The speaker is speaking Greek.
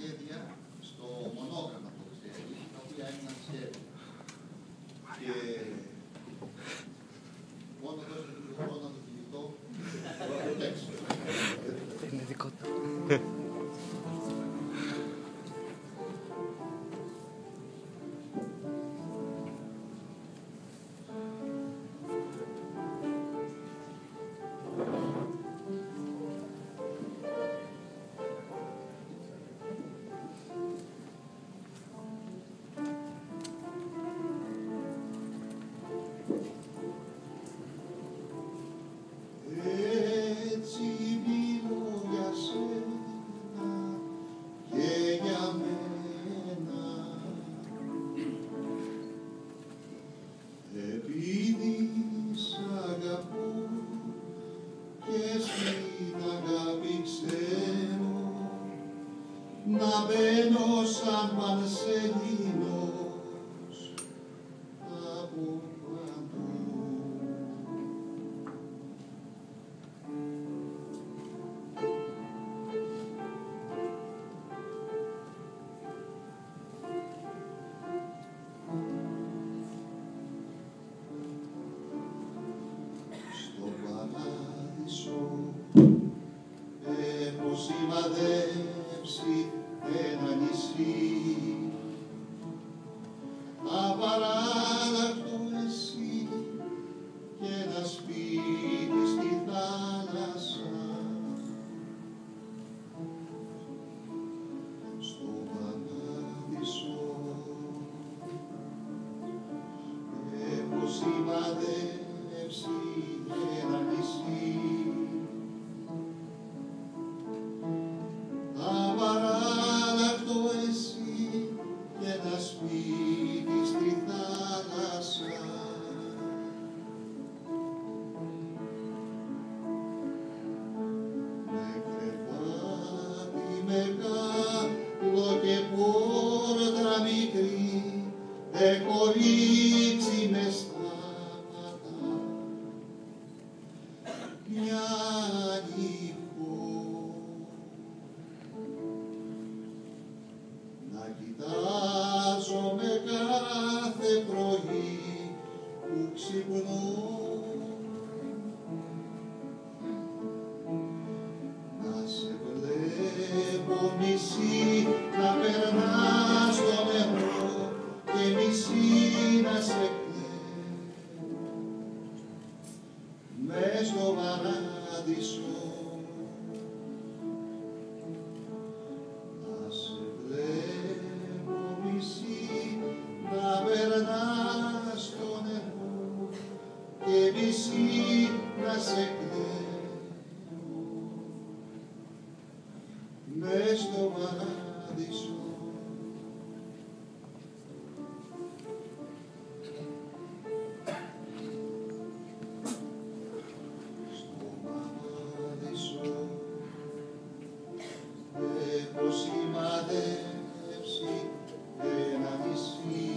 σχέδια στο μονόγραμμα το ξέρει, τα οποία έμειναν σχέδια. Και μόνο δώστε του χρόνο το κινητό, θα το παίξω. Είναι δικό του. να μπαίνω σαν Πανσελίνος από παντού. Στο παράδεισο έχω σημαδέψει ένα νησί, απαράλλακτο εσύ και ένα σπίτι στη θάλασσα. Στο παράδεισο έχω σημαδέψει ένα νησί, απαράλλακτο εσύ και ένα σπίτι στη θάλασσα. Με κρεβάτι μεγάλο και πόρτα μικρή έχω ρίξει μες στα πατά μια νύχο. Να κοιτάζομαι κάθε πρωί που ξυπνώ, να σε βλέπω μισή να περνάς στο νερό και μισή να σε κλαίω μες στο παράδεισο. Να περνάς στο νερό και μισή να σε κλαίω μες στο παράδεισο. Στο παράδεισο έχω σημαδέψει ένα νησί,